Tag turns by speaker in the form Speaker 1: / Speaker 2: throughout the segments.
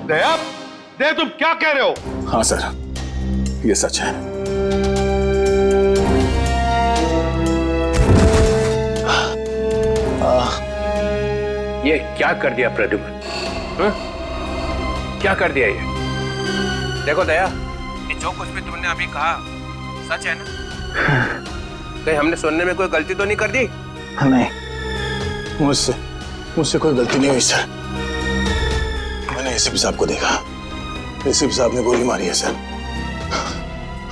Speaker 1: दया, दया तुम क्या कह रहे हो?
Speaker 2: हाँ सर, ये सच है।
Speaker 3: ये क्या कर दिया प्रद्युम्न? क्या कर दिया ये? देखो दया, ये जो कुछ भी तुमने अभी कहा सच है ना? कहीं हमने सुनने में कोई गलती तो नहीं कर दी?
Speaker 2: नहीं, मुझसे कोई गलती नहीं हुई सर। मैंने एसीपी साहब को देखा, एसीपी साहब ने गोली मारी है सर।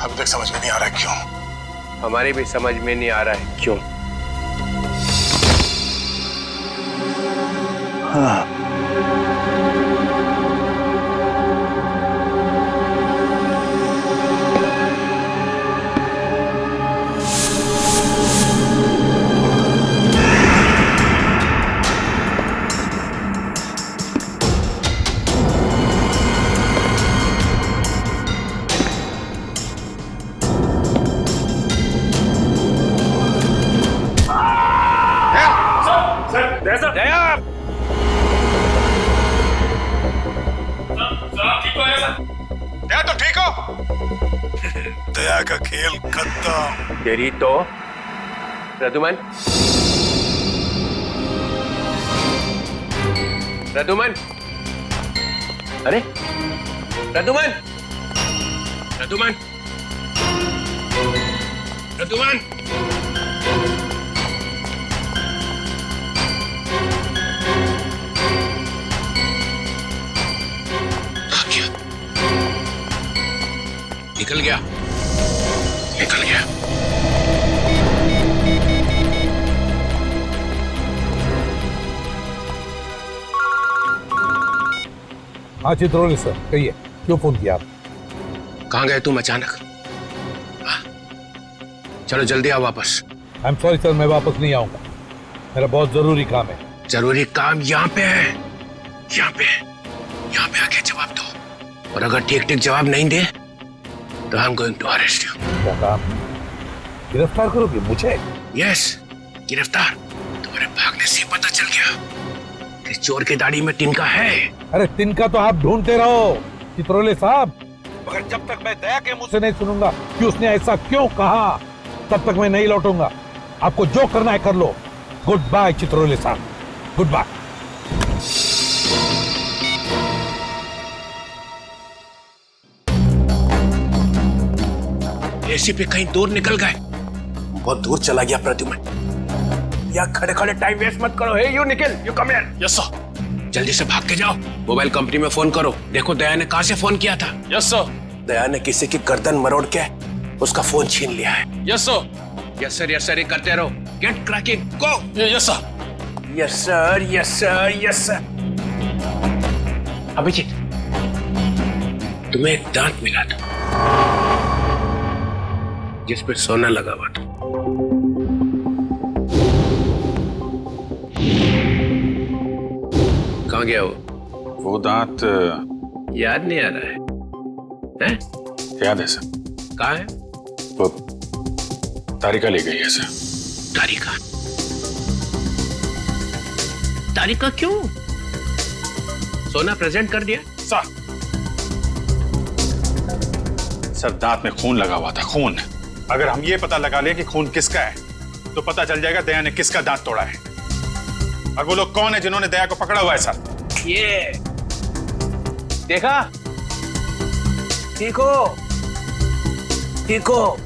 Speaker 2: अभी तक समझ में नहीं आ रहा क्यों।
Speaker 3: हमारी भी समझ में नहीं आ रहा है क्यों।
Speaker 2: हाँ,
Speaker 3: दया,
Speaker 1: दया तो ठीक हो?
Speaker 2: दया का खेल खत्म।
Speaker 3: तेरी तो प्रद्युम्न, प्रद्युम्न, अरे प्रद्युम्न, प्रद्युम्न, प्रद्युम्न, निकल गया, निकल गया।
Speaker 4: हाँ चित्रोली सर, कहिए क्यों फोन किया आप?
Speaker 3: कहाँ गए तुम अचानक? हाँ? चलो जल्दी आओ वापस।
Speaker 4: आई एम सॉरी सर, मैं वापस नहीं आऊंगा, मेरा बहुत जरूरी काम है।
Speaker 3: जरूरी काम यहाँ पे है, यहाँ पे, यहाँ पे आके जवाब दो, और अगर ठीक ठीक जवाब नहीं दे तो I am going to arrest you.
Speaker 4: क्या काम? गिरफ्तार करोगे मुझे?
Speaker 3: यस, गिरफ्तार। तुम्हारे भागने से पता चल गया कि चोर की दाढ़ी में तिनका है।
Speaker 4: अरे तिनका तो आप ढूंढते रहो चित्रोले साहब, मगर जब तक मैं दया के मुंह से नहीं सुनूंगा कि उसने ऐसा क्यों कहा, तब तक मैं नहीं लौटूंगा। आपको जो करना है कर लो। गुड बाय चित्रोले साहब, गुड बाय।
Speaker 3: एसीपी कहीं दूर निकल गए, बहुत दूर चला गया प्रद्युम्न। या खड़े खड़े टाइम वेस्ट मत करो। Hey you Nikhil, you come here. Yes sir. जल्दी से भाग के जाओ, मोबाइल कंपनी में फोन करो, देखो दया ने कहां से फोन किया था।
Speaker 5: Yes sir.
Speaker 3: दया ने किसी की गर्दन मरोड़ के उसका फोन छीन लिया है।
Speaker 5: Yes sir.
Speaker 3: Yes sir, yes sir ही करते रहो। Get cracking, go.
Speaker 5: Yes sir.
Speaker 3: Yes sir, yes sir, yes sir. Abhijeet, तुम्हें एक दांत मिला था जिस पे सोना लगा हुआ था। कहाँ गया
Speaker 2: वो दांत
Speaker 3: याद नहीं आ रहा है? हैं?
Speaker 2: याद है सर।
Speaker 3: कहाँ है?
Speaker 2: वो तारिका ले गई है सर।
Speaker 3: तारिका? तारिका क्यों? सोना प्रेजेंट कर दिया?
Speaker 2: सर दांत में खून लगा हुआ था, खून। अगर हम ये पता लगा ले कि खून किसका है तो पता चल जाएगा दया ने किसका दांत तोड़ा है, और वो लोग कौन है जिन्होंने दया को पकड़ा हुआ है सर।
Speaker 3: ये देखा? देखो, देखो,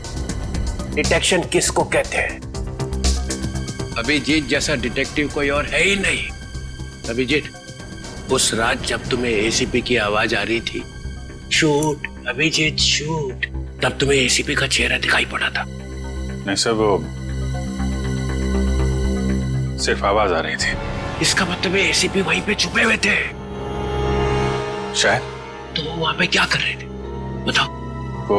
Speaker 3: डिटेक्शन किसको कहते हैं? अभिजीत जैसा डिटेक्टिव कोई और है ही नहीं। अभिजीत, उस रात जब तुम्हें एसीपी की आवाज आ रही थी, शूट अभिजीत शूट, तब तुम्हें एसीपी का चेहरा दिखाई पड़ा था।
Speaker 2: नहीं सर, वो सिर्फ आवाज आ रही थी।
Speaker 3: इसका मतलब है एसीपी वहीं पे छुपे हुए थे।
Speaker 2: शायद।
Speaker 3: तो वो वहां पे क्या कर रहे थे बताओ?
Speaker 2: वो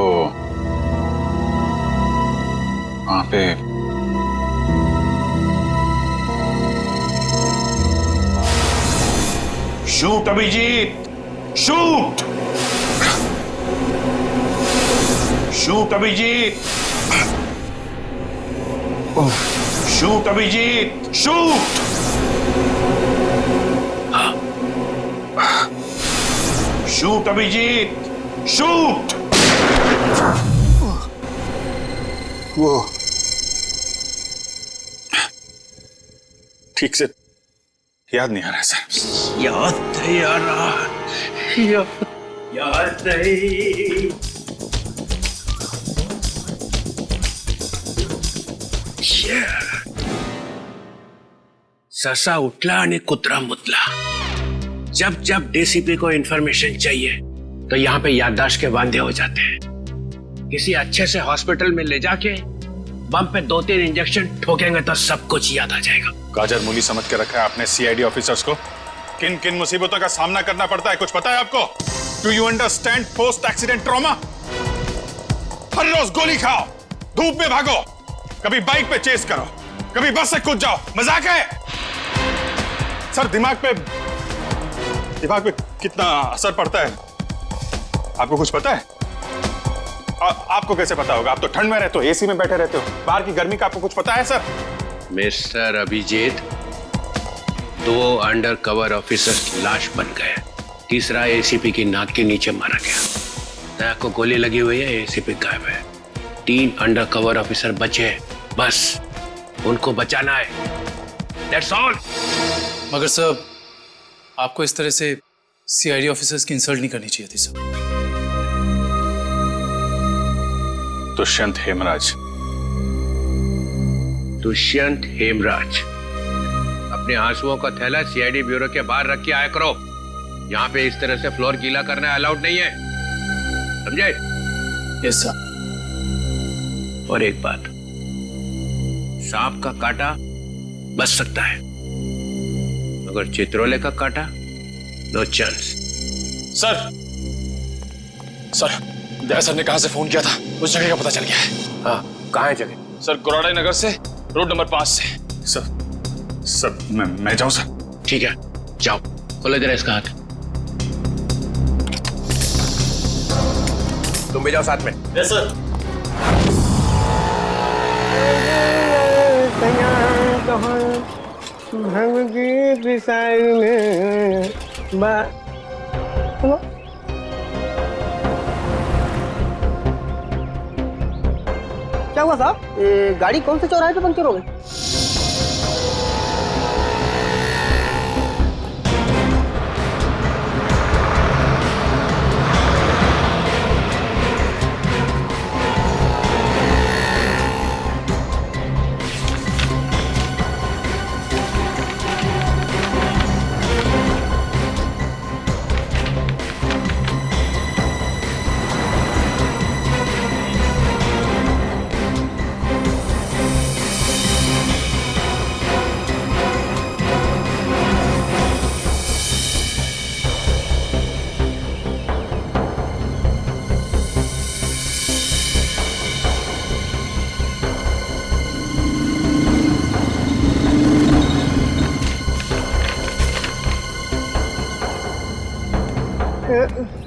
Speaker 2: वहां पे
Speaker 1: shoot Abhijeet, shoot, shoot Abhijeet, shoot Abhijeet, shoot, shoot Abhijeet, shoot.
Speaker 2: वो ठीक से याद नहीं आ रहा है सर।
Speaker 3: याद नहीं आ रहा, याद नहीं। ससा उठला आणि कुत्रा मुतला। जब जब डीसीपी को इंफॉर्मेशन चाहिए तो यहाँ पे याददाश्त के वांदे हो जाते हैं। किसी अच्छे से हॉस्पिटल में ले जाके बम पे 2-3 इंजेक्शन ठोकेंगे तो सब कुछ याद आ जाएगा।
Speaker 2: गाजर मूली समझ के रखा है आपने सीआईडी ऑफिसर्स को। किन किन मुसीबतों का सामना करना पड़ता है कुछ पता है आपको? Do you understand post accident trauma? हर रोज गोली खाओ, धूप में भागो, कभी बाइक पे चेस करो, कभी बस से कूद जाओ, मजाक है? सर दिमाग पे कितना असर पड़ता है आपको कुछ पता है? आपको कैसे पता होगा? आप तो ठंड में रहते हो, एसी में बैठे रहते हो, बाहर की गर्मी का आपको कुछ पता है sir?
Speaker 3: Mister Abhijeet, 2 undercover officers लाश बन गए, तीसरा एसीपी की नाक के नीचे मारा गया। दया को गोली लगी हुई है, एसीपी गायब है। 3 अंडर कवर ऑफिसर बचे, बस उनको बचाना है। That's all।
Speaker 5: मगर सर, आपको इस तरह से सीआईडी ऑफिसर्स की इंसल्ट नहीं करनी चाहिए थी सर।
Speaker 2: दुष्यंत हेमराज।
Speaker 3: दुष्यंत हेमराज, अपने आंसुओं का थैला सीआईडी ब्यूरो के बाहर रख के आया करो। यहाँ पे इस तरह से फ्लोर गीला करना अलाउड नहीं है, समझे?
Speaker 5: Yes sir.
Speaker 3: और एक बात, सांप का कांटा बच सकता है मगर चित्रोले का कांटा नो चांस।
Speaker 6: सर दया सर ने कहां से फोन किया था, उस जगह का पता चल गया है।
Speaker 3: हाँ, कहाँ है जगह?
Speaker 6: सर गुराड़े नगर से, रोड नंबर 5 से।
Speaker 2: सर मैं जाऊं सर?
Speaker 3: ठीक है, जाओ, खोलो जरा इसका हाथ। तुम भी जाओ साथ में।
Speaker 6: Yes sir.
Speaker 7: क्या हुआ साहब? गाड़ी कौन से चौराहे पे पंक्चर हो गई?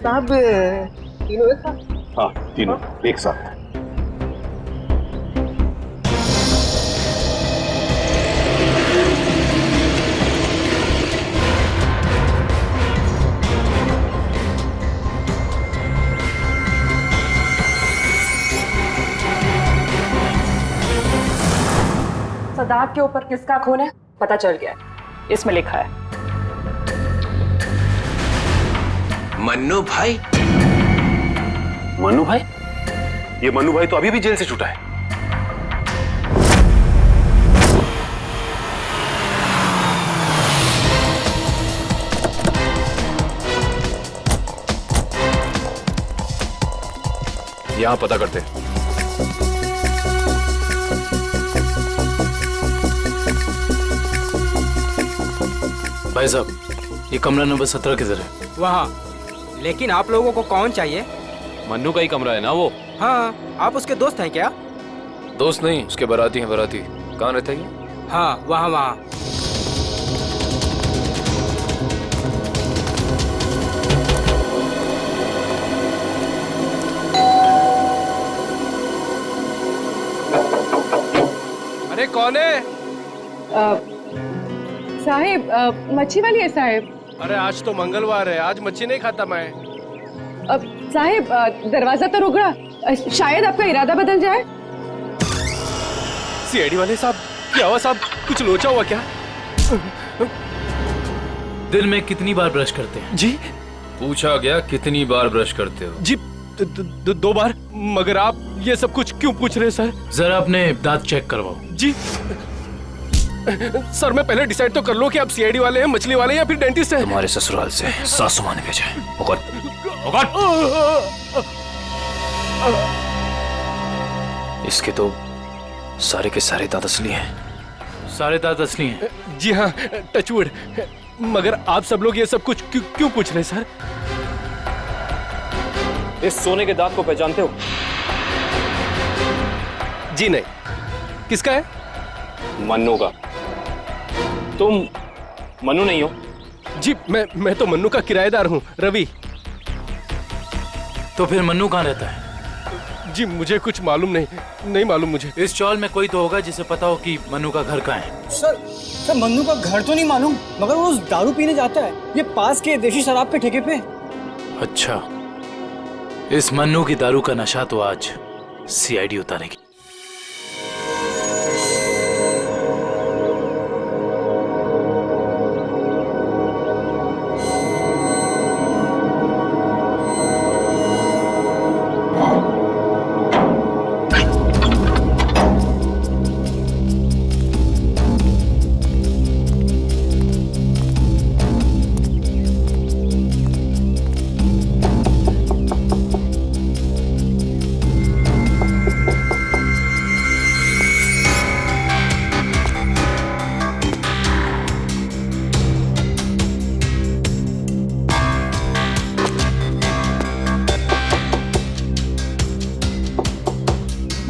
Speaker 7: साहब तीनों एक साथ?
Speaker 2: हाँ, तीनों एक साथ।
Speaker 8: सदाब के ऊपर किसका खून है पता चल गया, इसमें लिखा है
Speaker 3: मन्नू भाई।
Speaker 6: मन्नू भाई? ये मन्नू भाई तो अभी भी जेल से छूटा है। यहां पता करते हैं।
Speaker 5: भाई साहब, ये कमरा नंबर 17 किधर है?
Speaker 7: वहाँ। लेकिन आप लोगों को कौन चाहिए?
Speaker 6: मन्नू का ही कमरा है ना वो?
Speaker 7: हाँ, आप उसके दोस्त हैं क्या?
Speaker 6: दोस्त नहीं, उसके बाराती हैं, बाराती। कहाँ रहता है ये?
Speaker 7: हाँ, वहाँ वहाँ।
Speaker 6: अरे कौन है?
Speaker 8: साहिब, मच्छी वाली है साहिब।
Speaker 3: अरे आज तो मंगलवार है, आज मच्छी नहीं खाता मैं।
Speaker 8: साहिब, दरवाजा तो रुक रहा, शायद आपका इरादा बदल जाए।
Speaker 3: सीआईडी वाले साहब, क्या हुआ साहब, कुछ लोचा हुआ क्या?
Speaker 5: दिन में कितनी बार ब्रश करते हैं?
Speaker 3: जी
Speaker 9: पूछा गया कितनी बार ब्रश करते हो?
Speaker 3: जी 2 बार। मगर आप ये सब कुछ क्यों पूछ रहे हैं सर?
Speaker 5: जरा अपने दांत चेक करवाओ।
Speaker 3: जी सर, मैं पहले डिसाइड तो कर लो कि आप सीआईडी वाले हैं, मछली वाले या फिर डेंटिस्ट हैं।
Speaker 9: तुम्हारे ससुराल से सासू माँ ने भेजा है। इसके तो सारे के सारे दांत असली हैं।
Speaker 5: सारे दांत असली हैं?
Speaker 3: जी हाँ, टचवुड। मगर आप सब लोग ये सब कुछ क्यों पूछ रहे हैं सर?
Speaker 6: इस सोने के दांत को पहचानते हो?
Speaker 3: जी नहीं। किसका है?
Speaker 6: मन्नू का। तुम मन्नू नहीं हो?
Speaker 3: जी मैं तो मन्नू का किराएदार हूँ, रवि।
Speaker 5: तो फिर मन्नू कहाँ रहता है?
Speaker 3: जी मुझे कुछ मालूम नहीं मालूम मुझे।
Speaker 5: इस चौल में कोई तो होगा जिसे पता हो कि मन्नू का घर कहाँ है।
Speaker 7: सर मन्नू का घर तो नहीं मालूम, मगर वो दारू पीने जाता है, ये पास के देशी शराब के ठेके पे।
Speaker 5: अच्छा, इस मन्नू की दारू का नशा तो आज सीआईडी उतारेगी।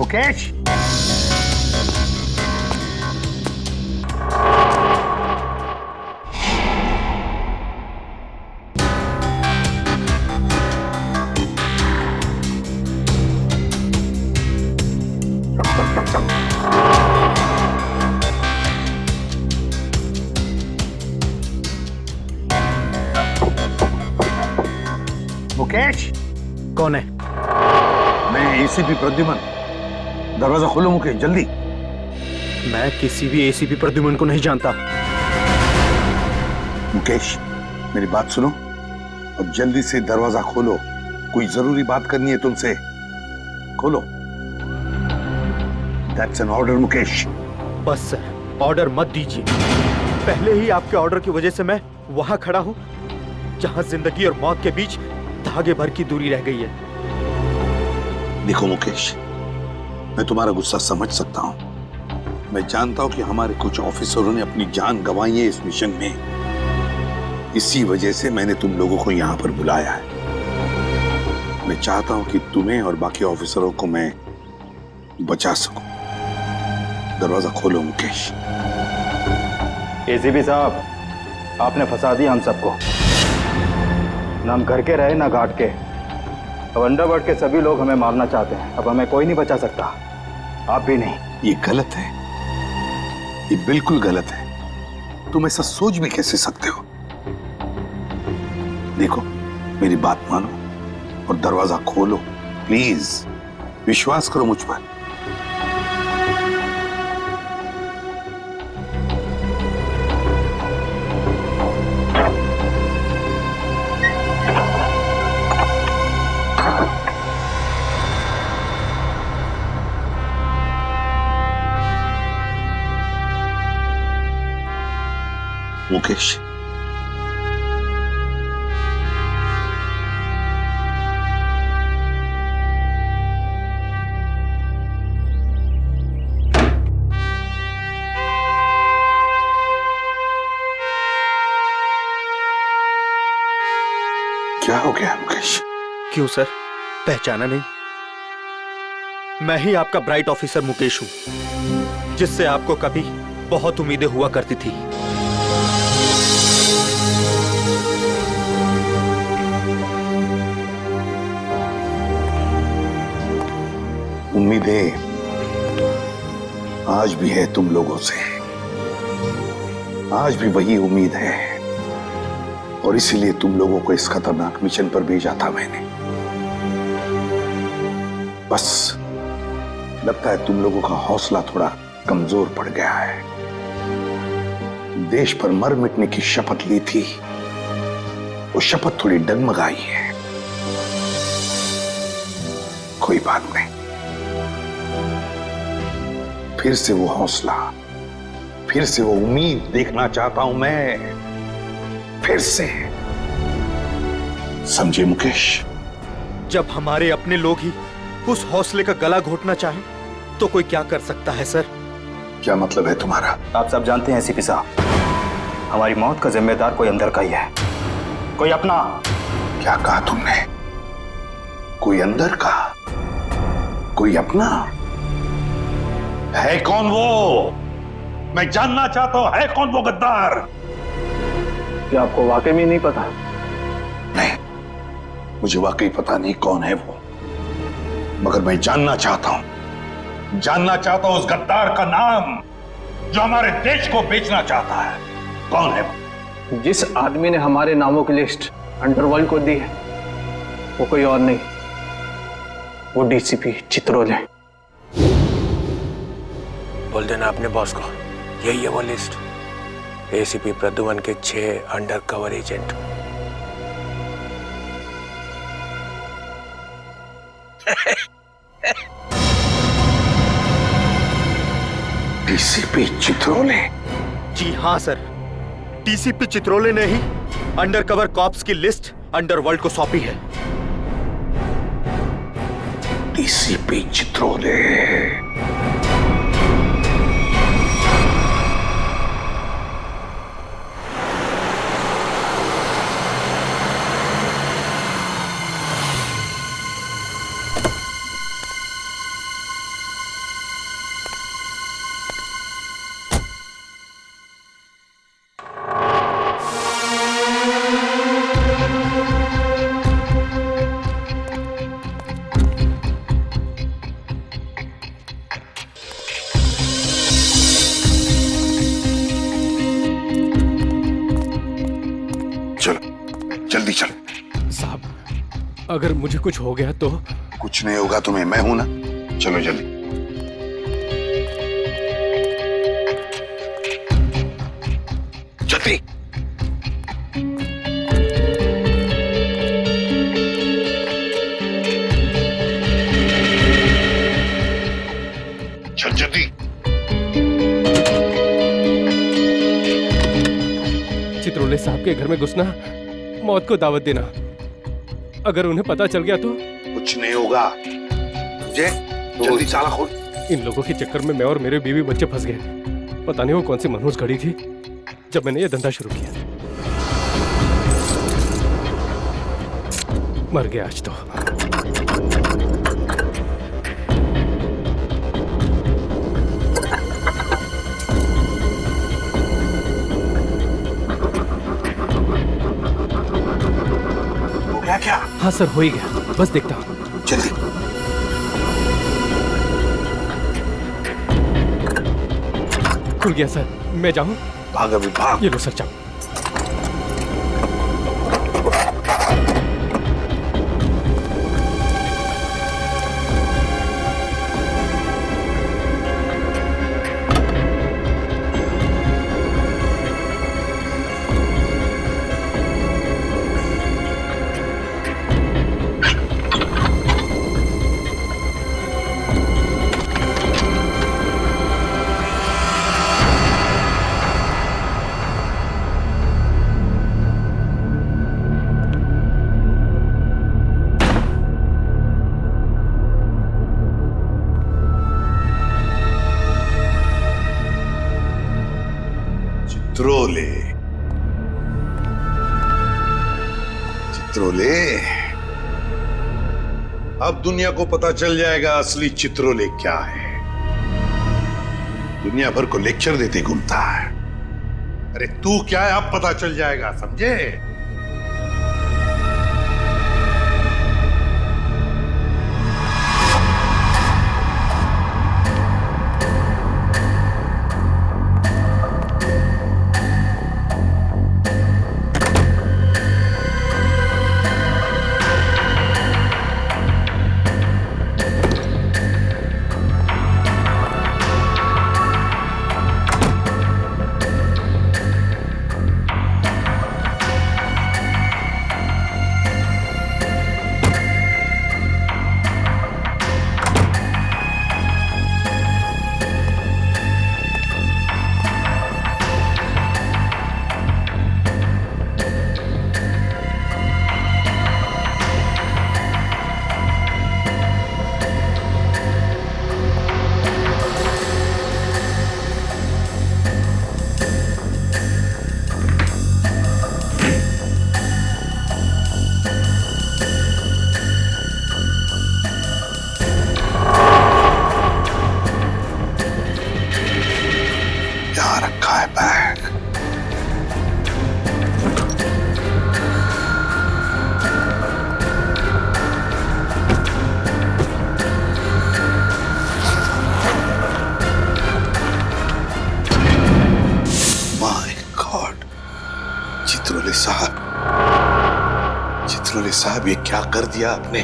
Speaker 1: मुकेश, मुकेश।
Speaker 7: कौन है?
Speaker 1: मैं एसीपी प्रद्युमन। दरवाजा खोलो मुकेश, जल्दी।
Speaker 7: मैं किसी भी एसीपी प्रद्युमन को नहीं जानता।
Speaker 1: मुकेश, मेरी बात सुनो और जल्दी से दरवाजा खोलो। कोई जरूरी बात करनी है तुमसे। खोलो। That's an order Mukesh.
Speaker 7: बस सर, ऑर्डर मत दीजिए। पहले ही आपके ऑर्डर की वजह से मैं वहां खड़ा हूं जहां जिंदगी और मौत के बीच धागे भर की दूरी रह गई है।
Speaker 1: देखो मुकेश, मैं तुम्हारा गुस्सा समझ सकता हूं। मैं जानता हूं कि हमारे कुछ ऑफिसरों ने अपनी जान गंवाई है इस मिशन में। इसी वजह से मैंने तुम लोगों को यहां पर बुलाया है। मैं चाहता हूं कि तुम्हें और बाकी ऑफिसरों को मैं बचा सकूं। दरवाजा खोलो मुकेश।
Speaker 10: एसीपी साहब, आपने फंसा दिया हम सबको। ना हम घर के रहे ना घाट के। अब अंडरवर्ल्ड के सभी लोग हमें मारना चाहते हैं। अब हमें कोई नहीं बचा सकता, आप भी नहीं।
Speaker 1: ये गलत है, ये बिल्कुल गलत है। तुम ऐसा सोच भी कैसे सकते हो? देखो, मेरी बात मानो और दरवाजा खोलो प्लीज। विश्वास करो मुझ पर। मुकेश, क्या हो गया मुकेश?
Speaker 7: क्यों सर, पहचाना नहीं? मैं ही आपका ब्राइट ऑफिसर मुकेश हूं, जिससे आपको कभी बहुत उम्मीदें हुआ करती थी।
Speaker 1: उम्मीदें आज भी है तुम लोगों से। आज भी वही उम्मीद है और इसीलिए तुम लोगों को इस खतरनाक मिशन पर भेजा था मैंने। बस लगता है तुम लोगों का हौसला थोड़ा कमजोर पड़ गया है। देश पर मर मिटने की शपथ ली थी, वो शपथ थोड़ी डगमगाई है। कोई बात नहीं, फिर से वो हौसला, फिर से वो उम्मीद देखना चाहता हूं मैं, फिर से। समझे मुकेश?
Speaker 7: जब हमारे अपने लोग ही उस हौसले का गला घोटना चाहे तो कोई क्या कर सकता है सर?
Speaker 1: क्या मतलब है तुम्हारा?
Speaker 10: आप सब जानते हैं एसीपी साहब, हमारी मौत का जिम्मेदार कोई अंदर का ही है, कोई अपना।
Speaker 1: क्या कहा तुमने? कोई अंदर का, कोई अपना? है कौन वो? मैं जानना चाहता हूं, है कौन वो गद्दार?
Speaker 10: क्या आपको वाकई में नहीं पता?
Speaker 1: नहीं, मुझे वाकई पता नहीं कौन है वो, मगर मैं जानना चाहता हूं उस गद्दार का नाम जो हमारे देश को बेचना चाहता है। कौन है वो?
Speaker 11: जिस आदमी ने हमारे नामों की लिस्ट अंडरवर्ल्ड को दी है वो कोई और नहीं, वो डीसीपी चित्रोल है।
Speaker 3: बोल देना अपने बॉस को, यही है वो लिस्ट। एसीपी प्रद्युमन के 6 अंडरकवर एजेंट।
Speaker 1: डीसीपी चित्रोले?
Speaker 7: जी हाँ सर, डीसीपी चित्रोले ने ही अंडरकवर कॉप्स की लिस्ट अंडरवर्ल्ड को सौंपी है।
Speaker 1: डीसीपी चित्रोले? जल्दी चल।
Speaker 6: साहब, अगर मुझे कुछ हो गया तो?
Speaker 1: कुछ नहीं होगा तुम्हें, मैं हूं ना। चलो जल्दी। जल्दी। चल जल्दी।
Speaker 6: चित्रोले साहब के घर में घुसना, मौत को दावत देना। अगर उन्हें पता चल गया तो?
Speaker 1: कुछ नहीं होगा, समझे? जल्दी ताला खोल।
Speaker 6: इन लोगों के चक्कर में मैं और मेरे बीवी बच्चे फंस गए। पता नहीं वो कौन सी मनहूस घड़ी थी जब मैंने ये धंधा शुरू किया। मर गया आज तो।
Speaker 1: क्या?
Speaker 6: हाँ सर, हो ही गया, बस देखता हूँ।
Speaker 1: जल्दी।
Speaker 6: खुल गया सर, मैं जाऊँ?
Speaker 1: भाग अभी, भाग।
Speaker 6: ये लो सर, जाओ।
Speaker 1: चित्रोले, अब दुनिया को पता चल जाएगा असली चित्रोले क्या है। दुनिया भर को लेक्चर देते घूमता है। अरे तू क्या है, अब पता चल जाएगा, समझे? चित्रोले साहब, ये क्या कर दिया आपने?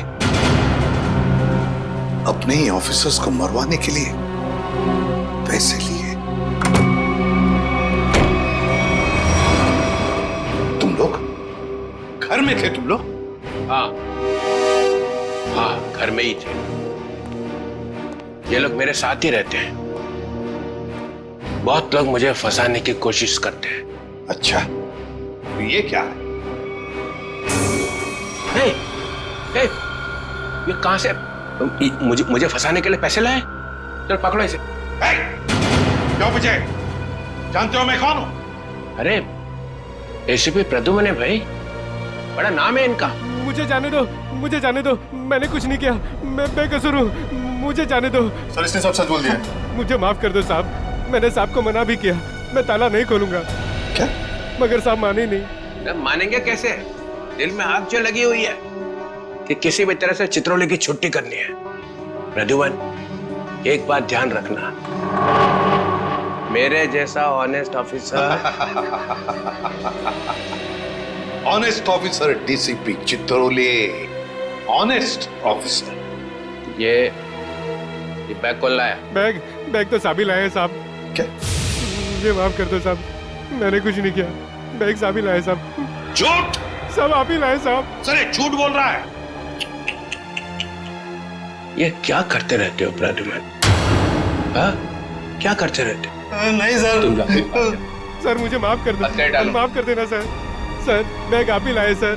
Speaker 1: अपने ही ऑफिसर्स को मरवाने के लिए पैसे लिए। तुम लोग घर में थे? तुम लोग?
Speaker 3: हाँ हाँ, घर में ही थे। ये लोग मेरे साथ ही रहते हैं। बहुत लोग मुझे फंसाने की कोशिश करते हैं।
Speaker 1: अच्छा, तो ये क्या है?
Speaker 3: हे, हे, ये कहां से मुझे फंसाने के लिए पैसे लाए? चल पकड़ो इसे।
Speaker 2: क्यों पूछे? जानते हो मैं कौन हूं?
Speaker 3: अरे एसीपी प्रद्युम्न है भाई, बड़ा नाम है इनका।
Speaker 6: मुझे जाने दो, मुझे जाने दो, मैंने कुछ नहीं किया, मैं बेकसूर हूँ, मुझे जाने दो।
Speaker 2: सर इसने सब सच बोल दिया।
Speaker 6: मुझे माफ कर दो साहब, मैंने साहब को मना भी किया, मैं ताला नहीं खोलूंगा।
Speaker 1: क्या?
Speaker 6: मगर साहब माने ही नहीं।
Speaker 3: मानेंगे कैसे? दिल में आग जो लगी हुई है कि किसी भी तरह से चित्रोले की छुट्टी करनी है। प्रद्युम्न, एक बात ध्यान रखना, मेरे जैसा honest officer
Speaker 1: honest officer DCP Chitrole, honest officer.
Speaker 3: ये बैग कौन लाया?
Speaker 6: बैग तो साहब ही लाए साहब।
Speaker 1: क्या?
Speaker 6: मुझे माफ कर दो साहब, मैंने कुछ नहीं किया, बैग साहब ही लाए साहब।
Speaker 1: झूठ!
Speaker 6: सब आप ही लाए साहब।
Speaker 1: सर ये झूठ बोल रहा है।
Speaker 3: ये क्या करते रहते हो प्रद्युम्न? हाँ, क्या करते रहते हो?
Speaker 1: नहीं सर।
Speaker 3: तुम जाओ।
Speaker 6: सर मुझे माफ कर दो, माफ कर देना सर। सर बैग आप ही लाए सर।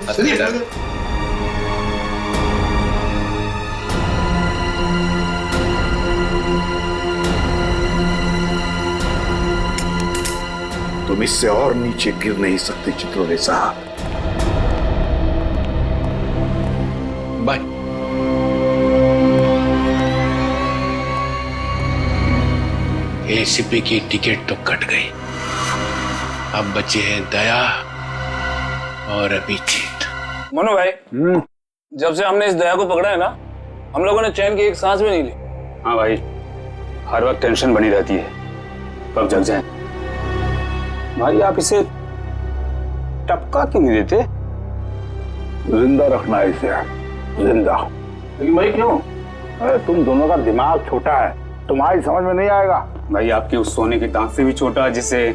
Speaker 1: तुम इससे और नीचे गिर नहीं सकते चित्रोले साहब।
Speaker 3: बाय। एसीपी की टिकट तो कट गई, अब बचे हैं दया और अभिजीत।
Speaker 11: मनु भाई, जब से हमने इस दया को पकड़ा है ना, हम लोगों ने चैन की एक सांस भी नहीं ली।
Speaker 10: हाँ भाई, हर वक्त टेंशन बनी रहती है, कब जग जाए। भाई आप इसे टपका क्यों नहीं देते? जिंदा रखना है इसे, जिंदा। लेकिन भाई क्यों? अरे तुम दोनों का दिमाग छोटा है, तुम्हारी समझ में नहीं आएगा। भाई आपके उस सोने के दांत से भी छोटा जिसे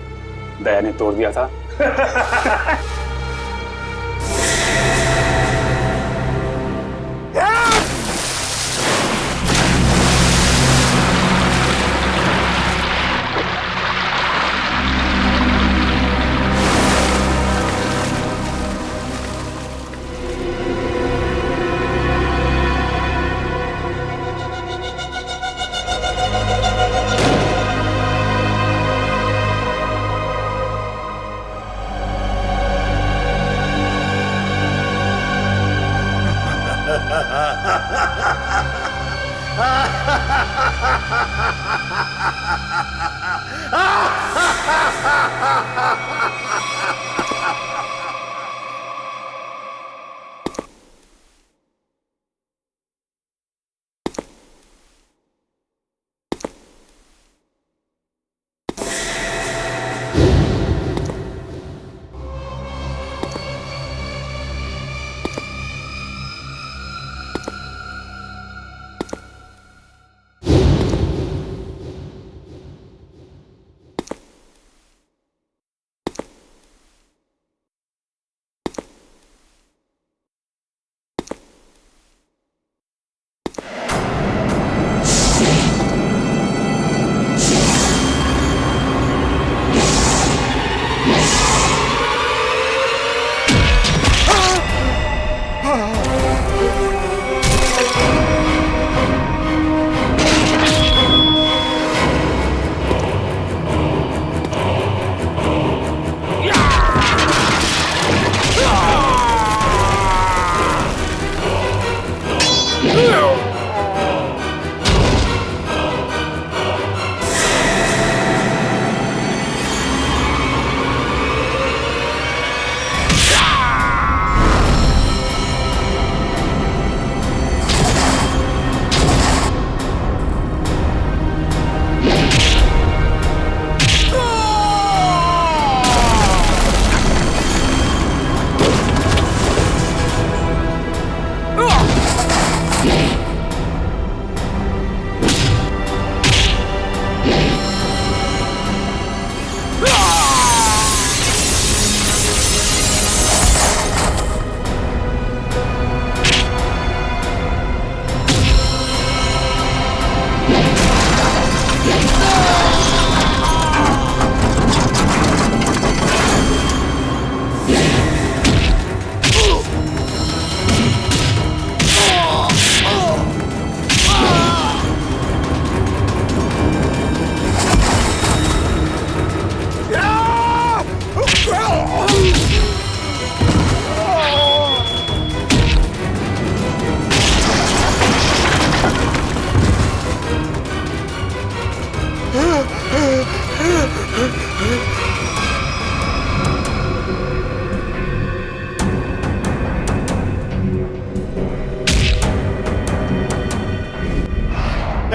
Speaker 10: दया ने तोड़ दिया था।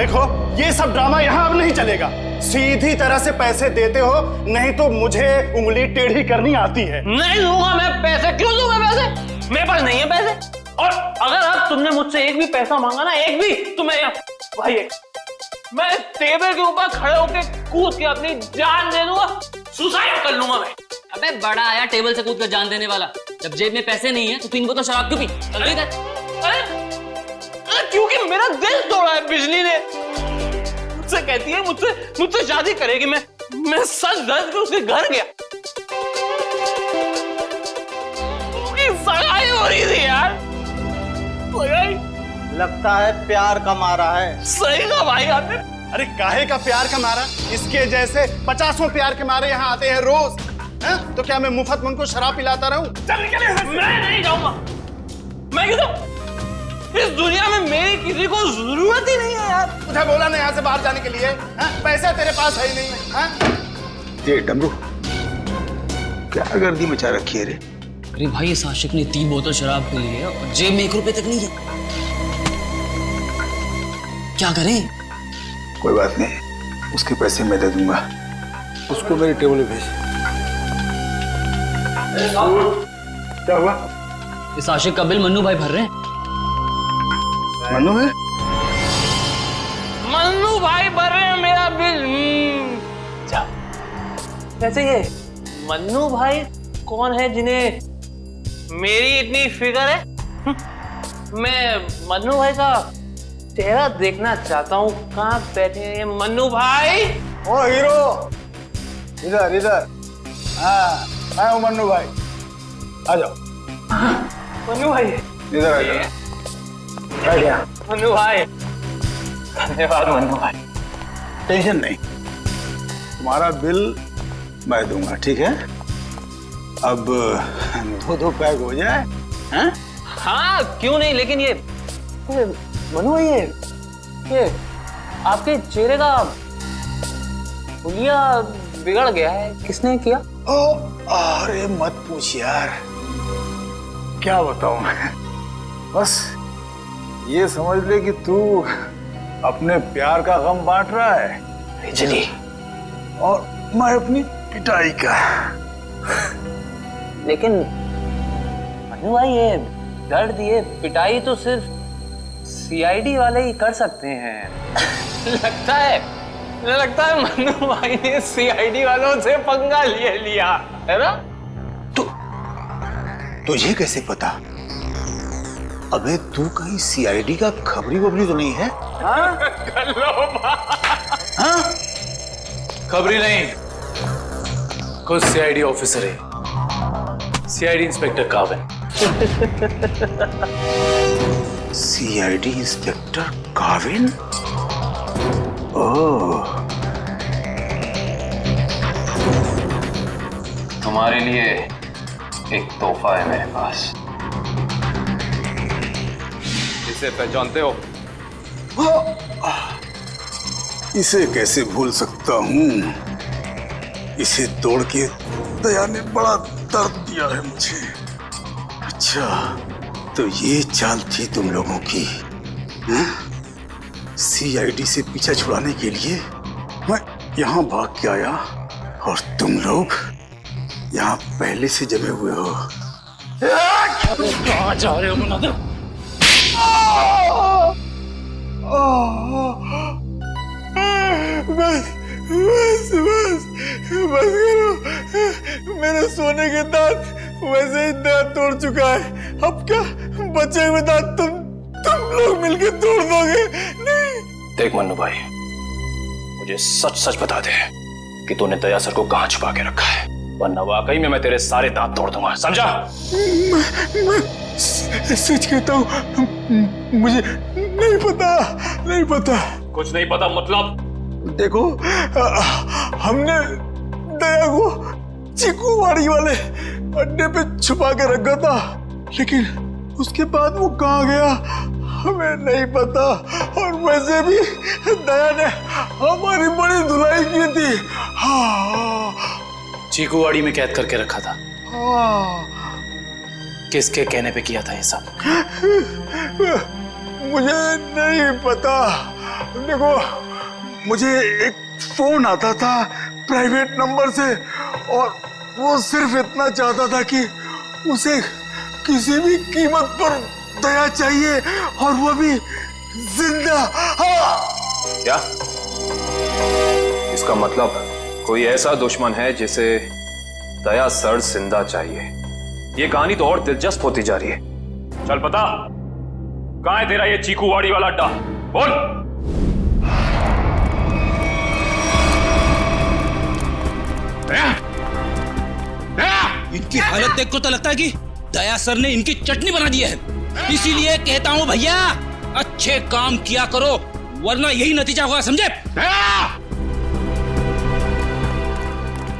Speaker 10: देखो ये सब ड्रामा यहाँ अब नहीं चलेगा। सीधी तरह से पैसे देते हो, नहीं तो मुझे उंगली टेढ़ी करनी आती है।
Speaker 11: नहीं दूंगा मैं पैसे। क्यों दूंगा पैसे? मेरे पास नहीं है पैसे। और अगर अब तुमने मुझसे एक भी पैसा मांगा ना, एक भी, तो भाई मैं टेबल के ऊपर खड़े होकर कूद के अपनी जान दे दूंगा, सुसाइड कर लूंगा मैं।
Speaker 12: अबे बड़ा आया टेबल से कूद कर जान देने वाला। जब जेब में पैसे नहीं है तो 3 बोतल शराब क्यों पी? जल्दी कर।
Speaker 11: क्योंकि मेरा दिल तोड़ा है बिजली ने। मुझसे कहती है मुझसे शादी करेगी। मैं सच धज के उसके घर गया, उसकी सगाई हो रही थी यार।
Speaker 10: लगता है प्यार का मारा है।
Speaker 11: सही कहा भाई आपने।
Speaker 10: अरे काहे का प्यार का मारा? इसके जैसे 50 प्यार के मारे यहाँ आते हैं रोज। है? तो क्या मैं मुफ्त में उनको शराब पिलाता रहूं?
Speaker 11: चल निकले। मैं नहीं जाऊंगा। मैं क्यों जाऊं? इस दुनिया में मेरी किसी को जरूरत ही नहीं है यार।
Speaker 10: तुझे बोला ना यहाँ से बाहर जाने के लिए। पैसा तेरे पास है ही नहीं।
Speaker 1: ये डमरू क्या गर्दी मचा रखी है रे?
Speaker 12: अरे भाई इस आशिक ने 3 बोतल शराब पी ली है और जेब में 1 रुपए तक नहीं है। क्या करें?
Speaker 1: कोई बात नहीं, उसके पैसे मैं दे दूंगा। उसको मेरे टेबल पे भेज।
Speaker 10: क्या हुआ?
Speaker 12: इस आशिक का बिल मन्नू भाई भर रहे हैं।
Speaker 10: मन्नू है?
Speaker 11: मन्नू भाई भर रहे हैं मेरा बिल। जा। वैसे ये मन्नू भाई कौन है जिन्हें मेरी इतनी फिक्र है? मैं मन्नू भाई का चेहरा देखना चाहता हूँ। कहाँ बैठे हैं ये मन्नू भाई?
Speaker 10: ओ हीरो, इधर इधर। हाँ मैं हूँ मन्नू भाई, आ जाओ।
Speaker 11: मन्नू भाई
Speaker 10: इधर आ जाओ।
Speaker 11: मन्नू भाई धन्यवाद मन्नू भाई।
Speaker 1: टेंशन नहीं, तुम्हारा बिल मैं दूंगा, ठीक है? अब 2 पैक हो जाए। हैं?
Speaker 11: हाँ क्यों नहीं, लेकिन ये मनु भाई ये आपके चेहरे का हुलिया बिगड़ गया है। किसने किया?
Speaker 1: अरे मत पूछ यार, क्या बताऊं मैं। बस ये समझ ले कि तू अपने प्यार का गम बांट रहा है बिजली, और मैं अपनी पिटाई का।
Speaker 11: लेकिन मनु भाई ये दर्द, ये पिटाई तो सिर्फ सीआईडी वाले ही कर सकते हैं। लगता है मनु भाई ने सीआईडी वालों से पंगा लिया है ना?
Speaker 1: तुझे कैसे पता? अबे तू कहीं सीआईडी का खबरी तो नहीं है? हाँ?
Speaker 5: हाँ? खबरी नहीं, खुद सीआईडी ऑफिसर है, CID inspector Kavin.
Speaker 1: CID inspector Kavin? Oh,
Speaker 9: तुम्हारे लिए एक तोहफा है मेरे पास।
Speaker 6: इसे पहचानते हो?
Speaker 1: इसे कैसे भूल सकता हूँ? इसे तोड़ के दया ने बड़ा दर्द दिया है मुझे। अच्छा, तो ये चाल थी तुम लोगों की? सीआईडी से पीछा छुड़ाने के लिए मैं यहाँ भाग के आया और तुम लोग यहाँ पहले से जमे हुए हो।
Speaker 11: कहाँ जा रहे हो मुनादिर?
Speaker 10: बस करो, मेरे सोने के दांत वैसे ही दांत तोड़ चुका है। अब क्या बचे हुए दांत तुम लोग मिलकर तोड़ दोगे? नहीं।
Speaker 9: देख मन्नू भाई, मुझे सच सच बता दे कि तूने दया सर को कहाँ छुपा के रखा है, वरना वाकई में मैं तेरे सारे दांत तोड़ दूंगा, समझा?
Speaker 10: मैं सच कहता हूँ, मुझे नहीं पता।
Speaker 9: कुछ नहीं पता मतलब?
Speaker 10: देखो, हमने दया को चीकूवाड़ी वाले अड्डे पे छुपा के रखा था, लेकिन उसके बाद वो कहाँ गया हमें नहीं पता। और वैसे भी दया ने हमारी बड़ी धुलाई की थी। हाँ,
Speaker 5: चीकूवाड़ी में कैद करके रखा था।
Speaker 10: हाँ।
Speaker 5: किसके कहने पे किया था ये सब?
Speaker 10: मुझे नहीं पता,
Speaker 13: देखो, मुझे एक फोन आता था प्राइवेट नंबर से और वो सिर्फ इतना चाहता था कि उसे किसी भी कीमत पर दया चाहिए और वो भी जिंदा। हाँ।
Speaker 3: क्या इसका मतलब कोई ऐसा दुश्मन है जिसे दया सर जिंदा चाहिए? ये कहानी तो और दिलचस्प होती जा रही है। चल पता कहां है तेरा ये चीकूवाड़ी वाला अड्डा? बोल।
Speaker 14: इनकी हालत देख को तो लगता है कि दया सर ने इनकी चटनी बना दी है। इसीलिए कहता हूं भैया, अच्छे काम किया करो वरना यही नतीजा होगा, समझे?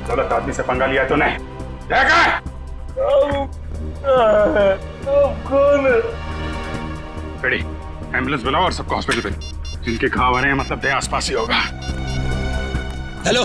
Speaker 2: गलत आदमी से पंगा लिया तूने।
Speaker 13: कौन है?
Speaker 2: बेटी, एम्बुलेंस बुलाओ और सबको हॉस्पिटल भेजो। जिनके घाव आ रहे हैं मतलब दया आसपास ही होगा।
Speaker 14: Hello,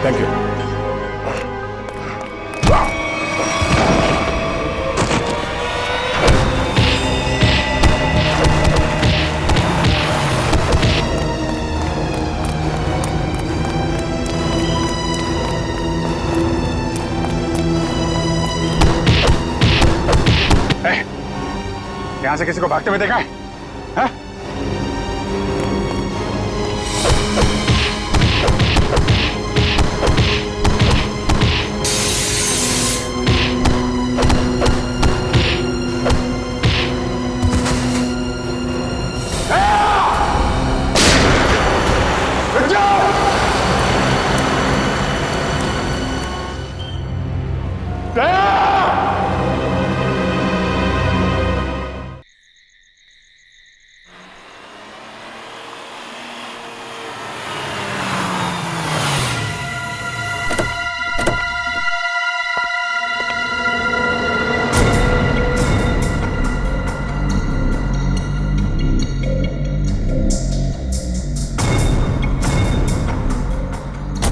Speaker 3: thank you.
Speaker 2: यहां से किसी को भागते हुए देखा है? हाँ?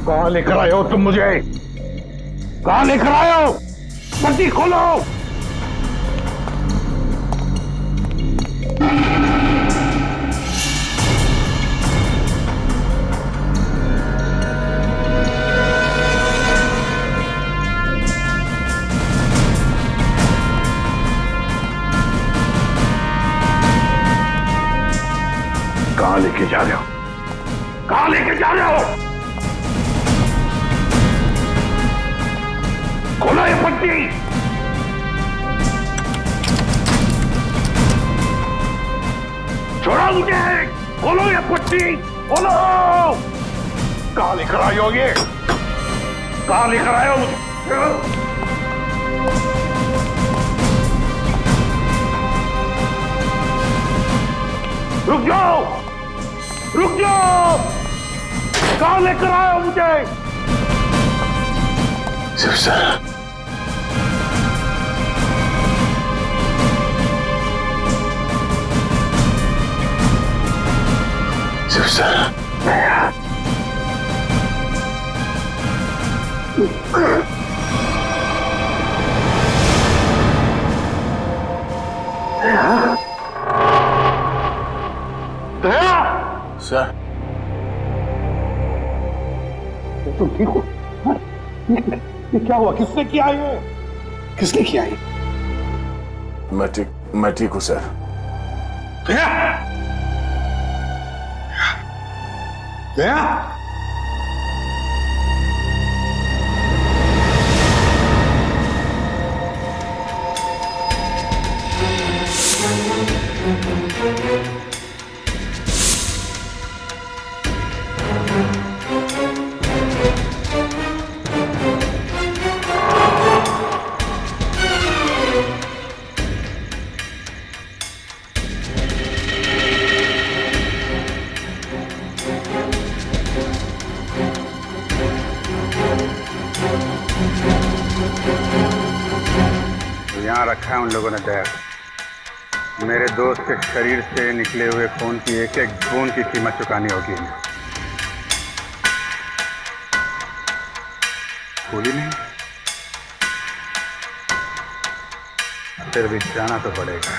Speaker 4: कहां लेकर आए हो तुम मुझे? कहां लेकर आए हो? पट्टी खोलो। कहां लेके जा रहे हो? कहां लेके जा रहे हो? खोलो ये पट्टी। छोड़ो मुझे। खोलो ये पट्टी। खोलो। कहां लेकर आए हो ये? कहां लेकर आए हो मुझे? रुक जाओ। रुक जाओ। कहां लेकर आए हो मुझे?
Speaker 3: Shiv sir, Shiv sir,
Speaker 4: sir, तुम ठीक हो? ये क्या हुआ? किसने किया ये? किसने किया ये?
Speaker 15: मैं ठीक हूं सर।
Speaker 1: गया?
Speaker 2: यहाँ रखा है उन लोगों ने दया को। मेरे दोस्त के शरीर से निकले हुए खून की एक एक बूंद की कीमत चुकानी होगी इन्हें। भूली नहीं, फिर भी जाना तो पड़ेगा।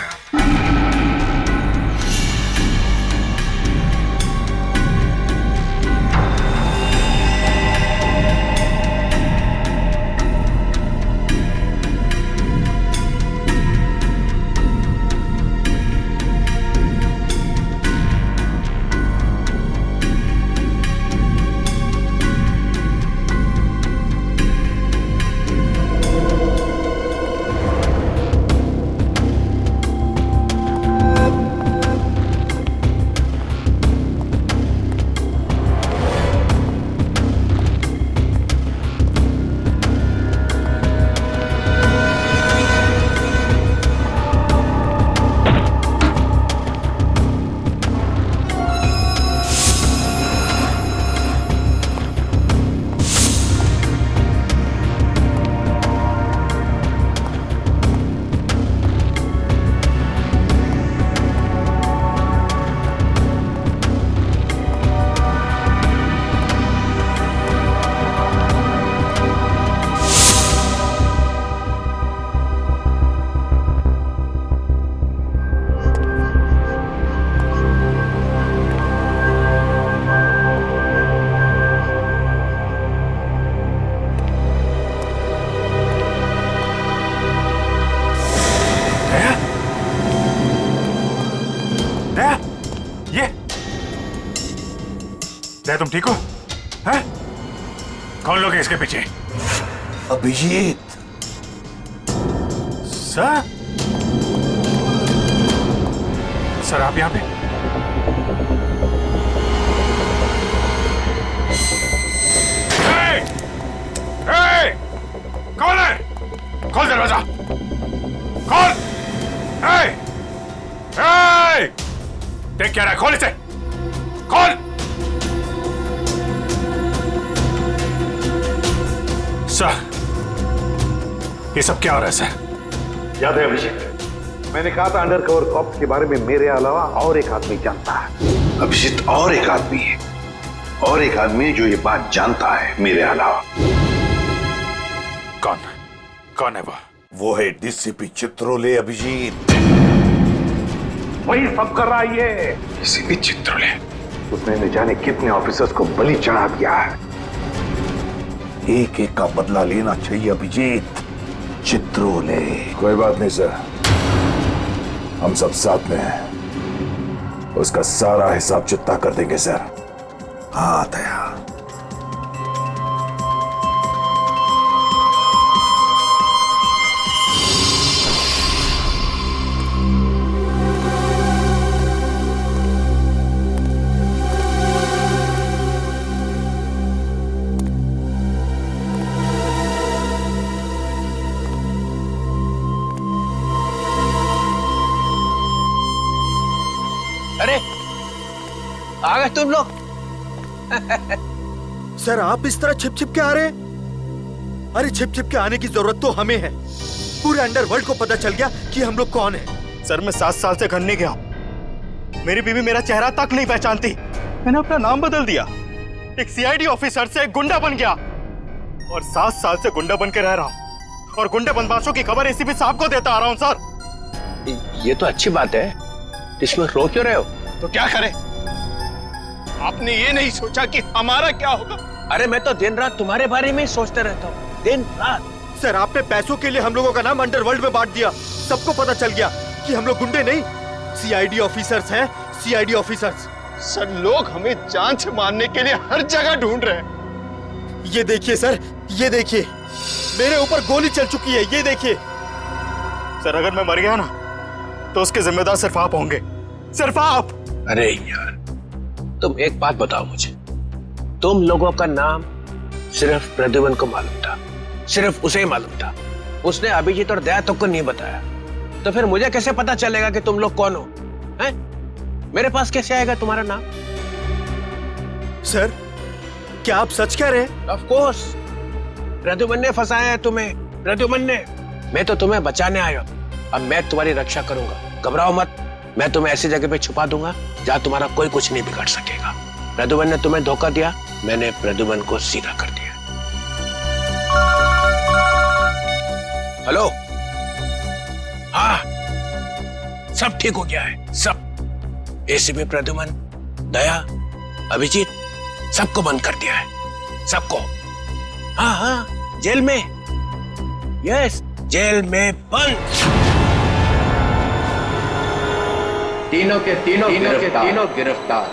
Speaker 2: दया, तुम ठीक हो? हैं? कौन लोग हैं इसके पीछे?
Speaker 1: अभिजीत।
Speaker 2: सर? सर आप यहाँ पे? कौन है? खोल दरवाजा। खोल। देख क्या रहा है? खोल इसे। खोल। सर, ये सब क्या हो रहा है सर?
Speaker 1: याद है अभिजीत, मैंने कहा था अंडरकवर कॉप्स के बारे में मेरे अलावा और एक आदमी जानता है। अभिजीत, और एक आदमी है, और एक आदमी जो ये बात जानता है मेरे अलावा।
Speaker 2: कौन? कौन है
Speaker 1: वो है डीसीपी चित्रोले। अभिजीत, वही सब कर रहा है ये। डीसीपी चित्रोले, उसने न जाने कितने ऑफिसर्स को बलि चढ़ा दिया है। एक एक का बदला लेना चाहिए अभिजीत। चित्रोले।
Speaker 15: कोई बात नहीं सर, हम सब साथ में हैं। उसका सारा हिसाब चुकता कर देंगे सर।
Speaker 1: हाँ दया।
Speaker 3: अरे आ गए तुम लोग।
Speaker 7: सर आप इस तरह छिप छिप के आ रहे हैं? अरे छिप छिप के आने की जरूरत तो हमें है। पूरे अंडरवर्ल्ड को पता चल गया कि हम लोग कौन है।
Speaker 10: सर मैं 7 साल से घर नहीं गया हूं। मेरी बीवी मेरा चेहरा तक नहीं पहचानती। मैंने अपना नाम बदल दिया, एक सीआईडी ऑफिसर से एक गुंडा बन गया और 7 साल से गुंडा बन के रह रहा हूं और गुंडे बदमाशों की खबर एसीपी साहब को देता आ रहा हूं। सर
Speaker 3: ये तो अच्छी बात है, इसमें रो क्यों रहे हो?
Speaker 10: तो क्या करें? आपने ये नहीं सोचा कि हमारा क्या होगा?
Speaker 3: अरे मैं तो दिन रात तुम्हारे बारे में ही सोचते रहता हूँ, दिन रात।
Speaker 7: सर आपने पैसों के लिए हम लोगों का नाम अंडरवर्ल्ड में बांट दिया। सबको पता चल गया कि हम लोग गुंडे नहीं, सीआईडी ऑफिसर्स हैं, सीआईडी ऑफिसर्स।
Speaker 16: सर, लोग हमें जान से मारने के लिए हर जगह ढूंढ रहे हैं।
Speaker 7: ये देखिए सर, ये देखिए, मेरे ऊपर गोली चल चुकी है, ये देखिए।
Speaker 16: सर, अगर मैं मर गया ना तो उसके जिम्मेदार सिर्फ आप होंगे, सिर्फ आप।
Speaker 3: अरे यार, तुम एक बात बताओ मुझे, तुम लोगों का नाम सिर्फ प्रद्युमन को मालूम था, सिर्फ उसे ही मालूम था, उसने अभिजीत और दया तक को नहीं बताया, तो फिर मुझे कैसे पता चलेगा कि तुम लोग कौन हो? हैं? मेरे पास कैसे आएगा तुम्हारा नाम?
Speaker 7: सर, क्या आप सच कह रहे हैं?
Speaker 3: ऑफ कोर्स, प्रद्युमन ने फंसाया है तुम्हें, प्रद्युमन ने। मैं तो तुम्हें बचाने आया, अब मैं तुम्हारी रक्षा करूंगा, घबराओ मत। मैं तुम्हें ऐसी जगह पे छुपा दूंगा जहां तुम्हारा कोई कुछ नहीं बिगाड़ सकेगा। प्रद्युमन ने तुम्हें धोखा दिया, मैंने प्रद्युमन को सीधा कर दिया। हेलो, हाँ, सब ठीक हो गया है, सब। एसीपी प्रद्युमन, दया, अभिजीत, सबको बंद कर दिया है, सबको। हाँ हाँ, जेल में, यस, जेल में बंद।
Speaker 17: तीनों के तीनों गिरफ्तार।
Speaker 3: गिरफ्तार।